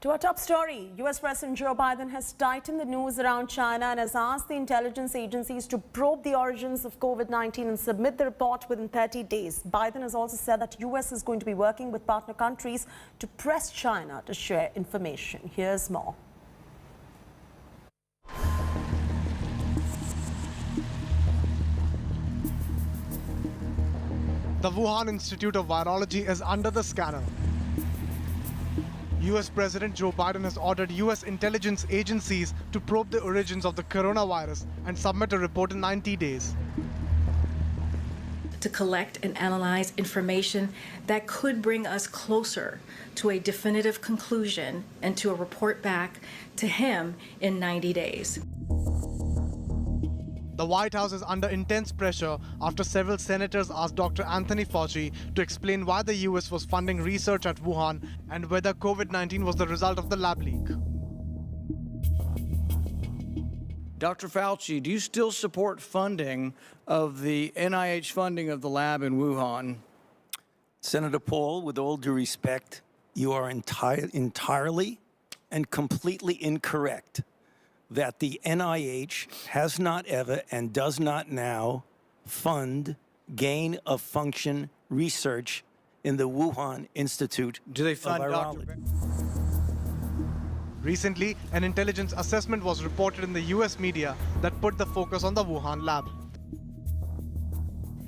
To our top story, US President Joe Biden has tightened the news around China and has asked the intelligence agencies to probe the origins of COVID-19 and submit the report within 30 days. Biden has also said that US is going to be working with partner countries to press China to share information. Here's more. The Wuhan Institute of Virology is under the scanner. US President Joe Biden has ordered US intelligence agencies to probe the origins of the coronavirus and submit a report in 90 days. To collect and analyze information that could bring us closer to a definitive conclusion and to a report back to him in 90 days. The White House is under intense pressure after several senators asked Dr. Anthony Fauci to explain why the US was funding research at Wuhan and whether COVID-19 was the result of the lab leak. Dr. Fauci, do you still support funding of the NIH funding of the lab in Wuhan? Senator Paul, with all due respect, you are entirely and completely incorrect that the NIH has not ever and does not now fund gain-of-function research in the Wuhan Institute Do they fund of Virology. Recently, an intelligence assessment was reported in the US media that put the focus on the Wuhan lab.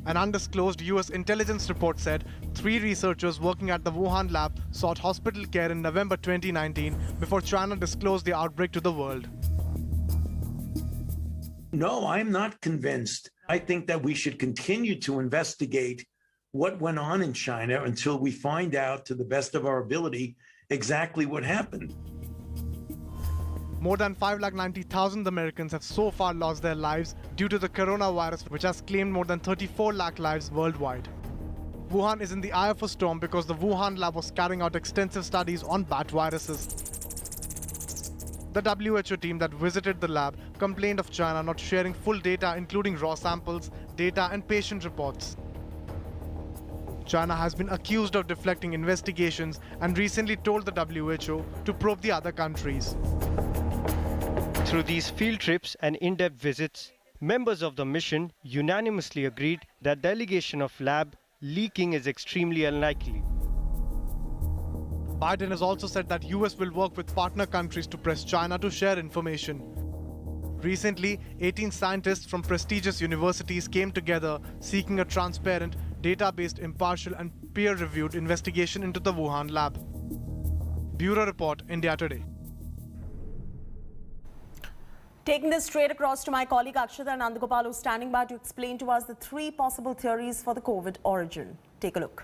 An undisclosed US intelligence report said 3 researchers working at the Wuhan lab sought hospital care in November 2019 before China disclosed the outbreak to the world. No, I'm not convinced. I think that we should continue to investigate what went on in China until we find out, to the best of our ability, exactly what happened. More than 590,000 Americans have so far lost their lives due to the coronavirus, which has claimed more than 34 lakh lives worldwide. Wuhan is in the eye of a storm because the Wuhan lab was carrying out extensive studies on bat viruses. The WHO team that visited the lab complained of China not sharing full data, including raw samples, data, and patient reports. China has been accused of deflecting investigations and recently told the WHO to probe the other countries. Through these field trips and in-depth visits, members of the mission unanimously agreed that the allegation of lab leaking is extremely unlikely. Biden has also said that US will work with partner countries to press China to share information. Recently, 18 scientists from prestigious universities came together seeking a transparent, data-based, impartial and peer-reviewed investigation into the Wuhan lab. Bureau Report, India Today. Taking this straight across to my colleague Akshita Nandagopal, who's standing by to explain to us the 3 possible theories for the COVID origin. Take a look.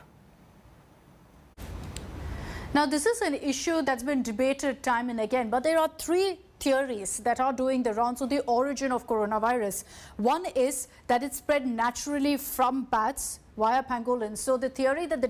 Now, this is an issue that's been debated time and again, but there are 3 theories that are doing the rounds of the origin of coronavirus. One is that it spread naturally from bats via pangolins. So the theory that the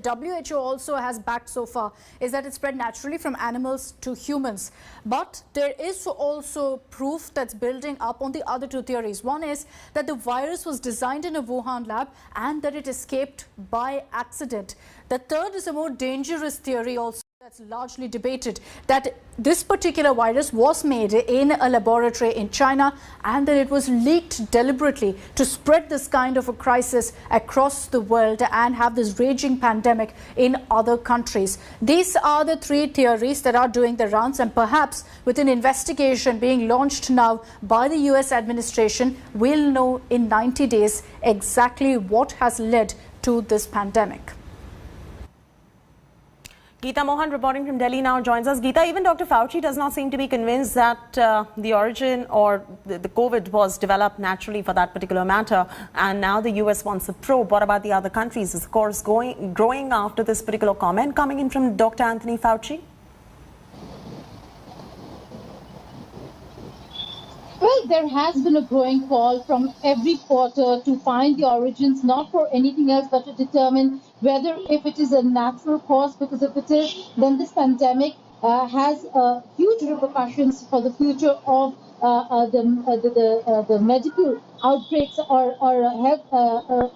WHO also has backed so far is that it spread naturally from animals to humans. But there is also proof that's building up on the other 2 theories. One is that the virus was designed in a Wuhan lab and that it escaped by accident. The third is a more dangerous theory also that's largely debated, that this particular virus was made in a laboratory in China and that it was leaked deliberately to spread this kind of a crisis across the world and have this raging pandemic in other countries. These are the 3 theories that are doing the rounds, and perhaps with an investigation being launched now by the US administration, we'll know in 90 days exactly what has led to this pandemic. Geeta Mohan reporting from Delhi now joins us. Geeta, even Dr. Fauci does not seem to be convinced that the origin or the COVID was developed naturally for that particular matter. And now the US wants a probe. What about the other countries? Is, of course, growing after this particular comment coming in from Dr. Anthony Fauci? Well, there has been a growing call from every quarter to find the origins, not for anything else but to determine whether if it is a natural cause, because if it is, then this pandemic has huge repercussions for the future of the medical outbreaks or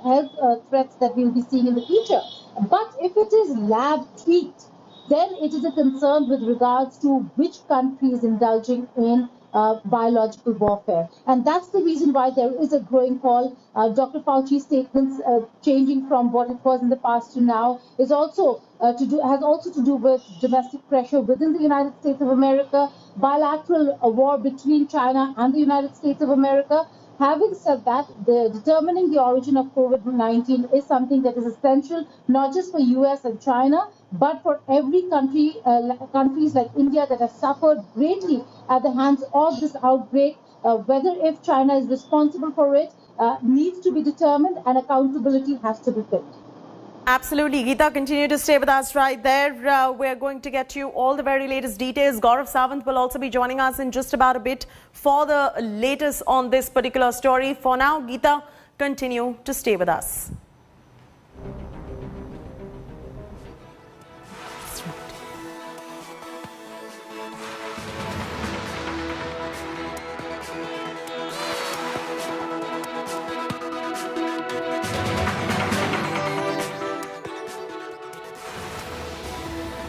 health threats that we'll be seeing in the future. But if it is lab tweaked, then it is a concern with regards to which country is indulging in biological warfare. And that's the reason why there is a growing call. Dr. Fauci's statements changing from what it was in the past to now is also has also to do with domestic pressure within the United States of America, bilateral war between China and the United States of America. Having said that, determining the origin of COVID-19 is something that is essential, not just for US and China, but for every country, countries like India that have suffered greatly at the hands of this outbreak. Whether if China is responsible for it needs to be determined, and accountability has to be built. Absolutely. Geeta, continue to stay with us right there. We're going to get you all the very latest details. Gaurav Sawant will also be joining us in just about a bit for the latest on this particular story. For now, Geeta, continue to stay with us.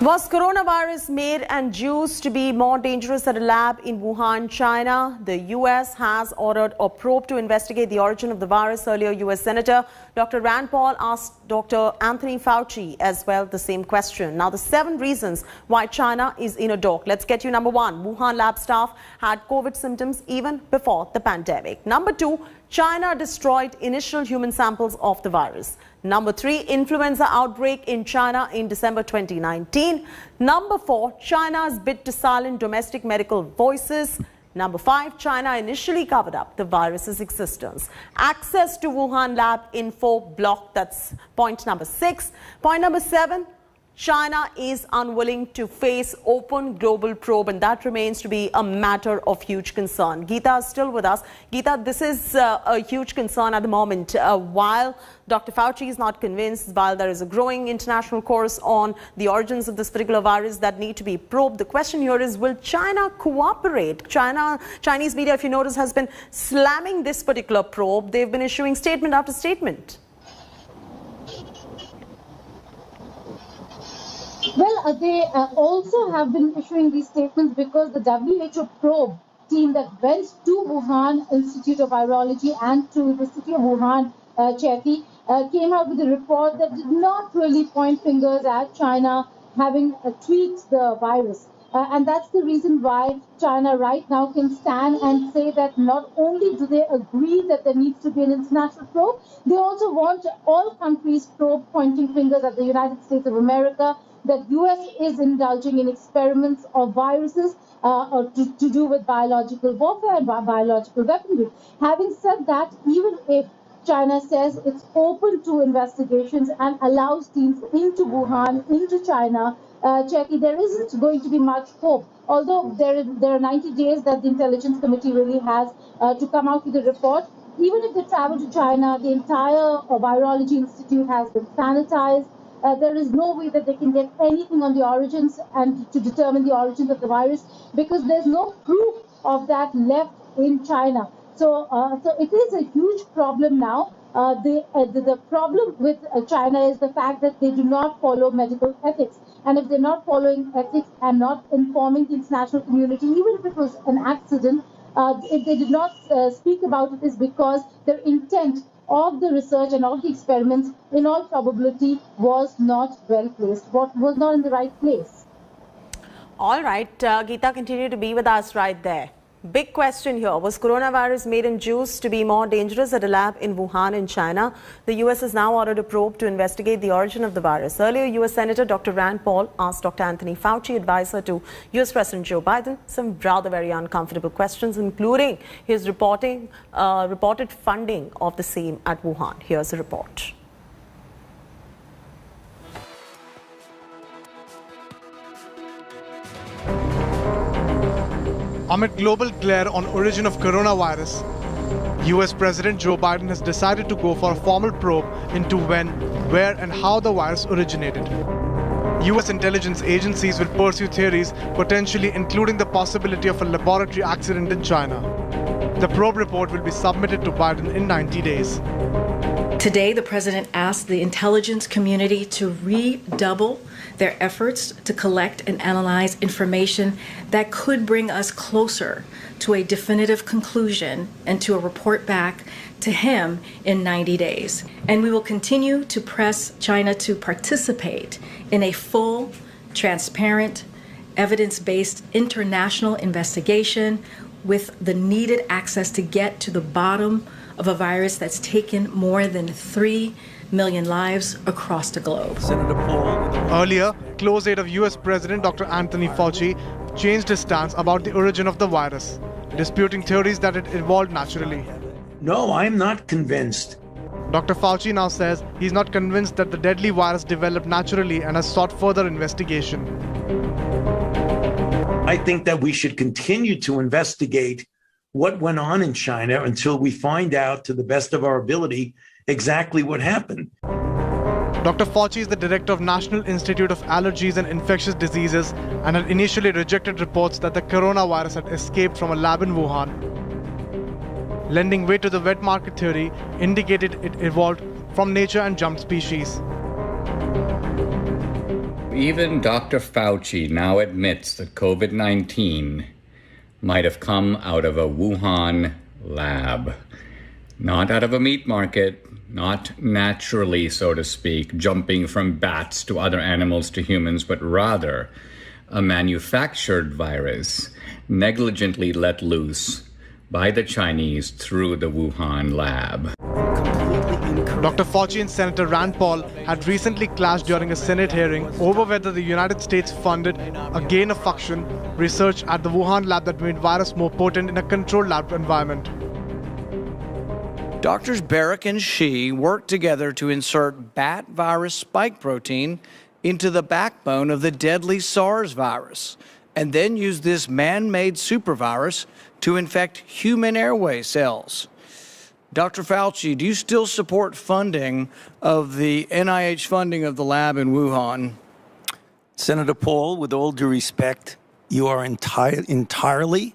Was coronavirus made and juiced to be more dangerous at a lab in Wuhan, China? The U.S. has ordered a probe to investigate the origin of the virus. Earlier, U.S. Senator Dr. Rand Paul asked Dr. Anthony Fauci as well the same question. Now, the 7 reasons why China is in a dock. Let's get you number 1. Wuhan lab staff had COVID symptoms even before the pandemic. Number 2, China destroyed initial human samples of the virus. Number 3, influenza outbreak in China in December 2019. Number 4, China's bid to silence domestic medical voices. Number 5, China initially covered up the virus's existence. Access to Wuhan lab info blocked. That's point number 6. Point number 7, China is unwilling to face open global probe, and that remains to be a matter of huge concern. Geeta is still with us. Geeta, this is a huge concern at the moment. While Dr. Fauci is not convinced, while there is a growing international course on the origins of this particular virus that need to be probed, the question here is, will China cooperate? Chinese media, if you notice, has been slamming this particular probe. They've been issuing statement after statement. Well, they also have been issuing these statements because the WHO probe team that went to Wuhan Institute of Virology and to the city of Wuhan, Turkey, came out with a report that did not really point fingers at China having tweaked the virus. And that's the reason why China right now can stand and say that not only do they agree that there needs to be an international probe, they also want all countries probe pointing fingers at the United States of America, that US is indulging in experiments of viruses to do with biological warfare and biological weaponry. Having said that, even if China says it's open to investigations and allows teams into Wuhan, into China, Turkey, there isn't going to be much hope. Although there are 90 days that the Intelligence Committee really has to come out with a report. Even if they travel to China, the entire Virology Institute has been sanitized. There is no way that they can get anything on the origins and to determine the origins of the virus, because there's no proof of that left in China. So it is a huge problem now. The problem with China is the fact that they do not follow medical ethics. And if they're not following ethics and not informing the international community, even if it was an accident, if they did not speak about it, is because their intent of the research and of the experiments, in all probability, was not well placed, was not in the right place. All right, Geeta, continue to be with us right there. Big question here. Was coronavirus made in juice to be more dangerous at a lab in Wuhan in China? The U.S. has now ordered a probe to investigate the origin of the virus. Earlier, U.S. Senator Dr. Rand Paul asked Dr. Anthony Fauci, advisor to U.S. President Joe Biden, some rather very uncomfortable questions, including his reported funding of the same at Wuhan. Here's a report. Amid global glare on origin of coronavirus, US President Joe Biden has decided to go for a formal probe into when, where and how the virus originated. US intelligence agencies will pursue theories, potentially including the possibility of a laboratory accident in China. The probe report will be submitted to Biden in 90 days. Today, the president asked the intelligence community to redouble their efforts to collect and analyze information that could bring us closer to a definitive conclusion and to a report back to him in 90 days. And we will continue to press China to participate in a full, transparent, evidence-based international investigation with the needed access to get to the bottom of a virus that's taken more than 3 million lives across the globe. Senator Paul. Earlier, close aide of US President Dr. Anthony Fauci changed his stance about the origin of the virus, disputing theories that it evolved naturally. No, I'm not convinced. Dr. Fauci now says he's not convinced that the deadly virus developed naturally and has sought further investigation. I think that we should continue to investigate what went on in China until we find out, to the best of our ability, exactly what happened. Dr. Fauci is the director of National Institute of Allergies and Infectious Diseases and had initially rejected reports that the coronavirus had escaped from a lab in Wuhan. Lending weight to the wet market theory indicated it evolved from nature and jumped species. Even Dr. Fauci now admits that COVID-19 might have come out of a Wuhan lab. Not out of a meat market, not naturally, so to speak, jumping from bats to other animals to humans, but rather a manufactured virus negligently let loose by the Chinese through the Wuhan lab. Dr. Fauci and Senator Rand Paul had recently clashed during a Senate hearing over whether the United States funded a gain-of-function research at the Wuhan lab that made virus more potent in a controlled lab environment. Doctors Barrick and Shi worked together to insert bat virus spike protein into the backbone of the deadly SARS virus, and then used this man-made supervirus to infect human airway cells. Dr. Fauci, do you still support funding of the NIH funding of the lab in Wuhan? Senator Paul, with all due respect, you are entirely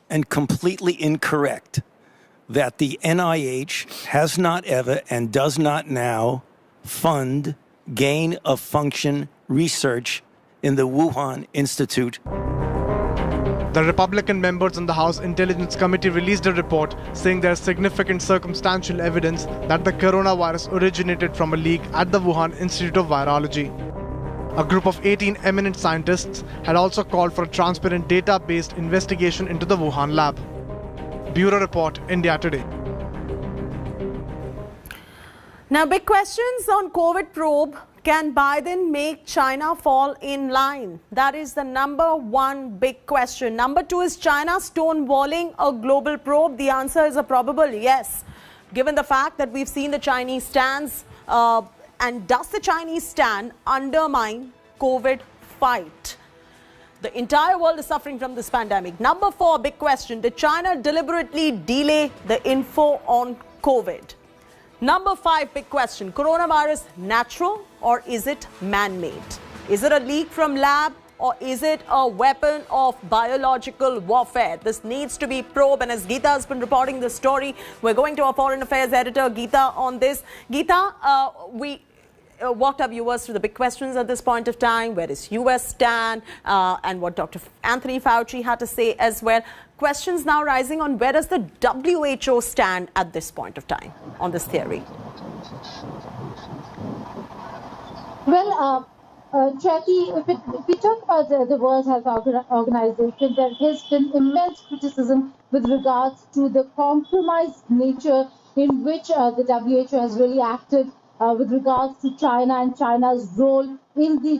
and completely incorrect that the NIH has not ever and does not now fund gain-of-function research in the Wuhan Institute. The Republican members in the House Intelligence Committee released a report saying there is significant circumstantial evidence that the coronavirus originated from a leak at the Wuhan Institute of Virology. A group of 18 eminent scientists had also called for a transparent data-based investigation into the Wuhan lab. Bureau Report, India Today. Now, big questions on COVID probe. Can Biden make China fall in line? That is the number one big question. Number two, is China stonewalling a global probe? The answer is a probable yes, given the fact that we've seen the Chinese stands. And does the Chinese stand undermine COVID fight? The entire world is suffering from this pandemic. Number four, big question. Did China deliberately delay the info on COVID? Number five, big question. Coronavirus natural or is it man-made? Is it a leak from lab or is it a weapon of biological warfare? This needs to be probed, and as Geeta has been reporting this story, we're going to our foreign affairs editor, Geeta, on this. Geeta, we walked our viewers through the big questions at this point of time. Where does US stand? And what Dr. Anthony Fauci had to say as well. Questions now rising on where does the WHO stand at this point of time on this theory? Well, Jackie, if we talk about the World Health Organization, there has been immense criticism with regards to the compromised nature in which the WHO has really acted with regards to China and China's role in the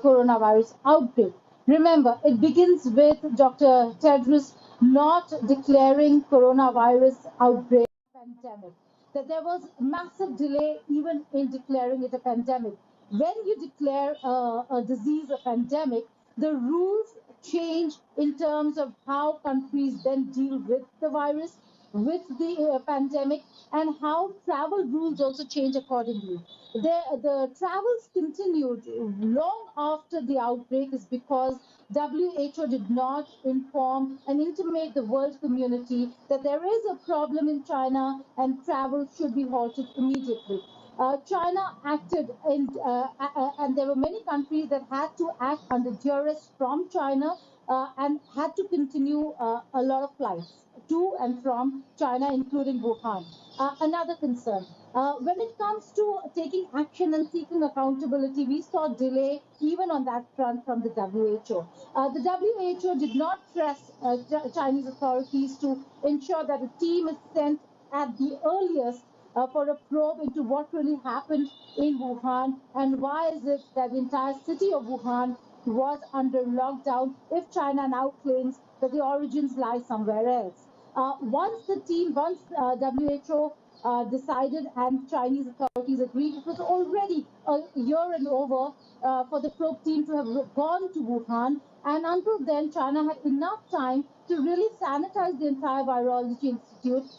coronavirus outbreak. Remember, it begins with Dr. Tedros not declaring coronavirus outbreak a pandemic, that there was massive delay even in declaring it a pandemic. When you declare a disease a pandemic, the rules change in terms of how countries then deal with the virus. with the pandemic, and how travel rules also change accordingly. The travels continued long after the outbreak is because WHO did not inform and intimate the world community that there is a problem in China and travel should be halted immediately. China acted, and there were many countries that had to act under duress from China and had to continue a lot of flights to and from China, including Wuhan. Another concern. When it comes to taking action and seeking accountability, we saw delay even on that front from the WHO. The WHO did not press Chinese authorities to ensure that a team is sent at the earliest for a probe into what really happened in Wuhan and why is it that the entire city of Wuhan was under lockdown if China now claims that the origins lie somewhere else. Once WHO decided and Chinese authorities agreed, it was already a year and over for the probe team to have gone to Wuhan. And until then, China had enough time to really sanitize the entire virology institute,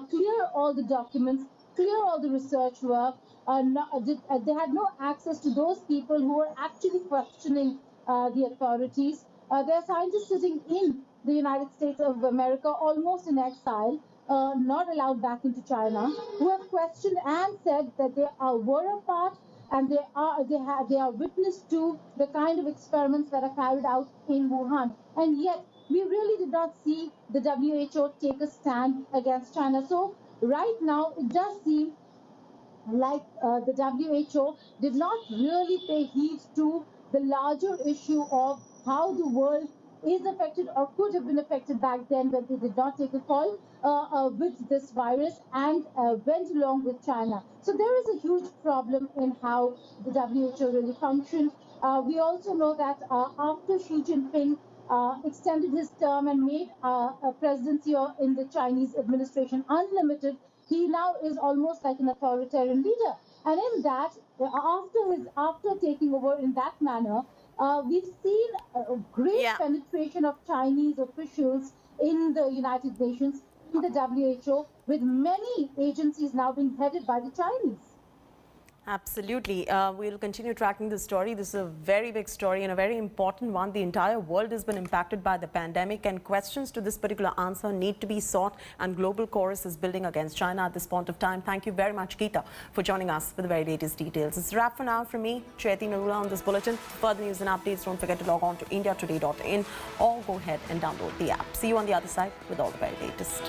clear all the documents, clear all the research work. They had no access to those people who were actually questioning the authorities. There are scientists sitting in the United States of America, almost in exile, not allowed back into China, who have questioned and said that they were a part and they are witness to the kind of experiments that are carried out in Wuhan. And yet, we really did not see the WHO take a stand against China. So right now, it does seem like the WHO did not really pay heed to the larger issue of how the world is affected or could have been affected back then when they did not take a call with this virus and went along with China. So there is a huge problem in how the WHO really functioned. We also know that after Xi Jinping extended his term and made a presidency in the Chinese administration unlimited, he now is almost like an authoritarian leader. And in that, after taking over in that manner, we've seen a great penetration of Chinese officials in the United Nations, in the WHO, with many agencies now being headed by the Chinese. Absolutely. We'll continue tracking this story. This is a very big story and a very important one. The entire world has been impacted by the pandemic, and questions to this particular answer need to be sought, and global chorus is building against China at this point of time. Thank you very much, Geeta, for joining us with the very latest details. It's a wrap for now from me, Chaiti Narula, on this bulletin. For further news and updates, don't forget to log on to indiatoday.in or go ahead and download the app. See you on the other side with all the very latest.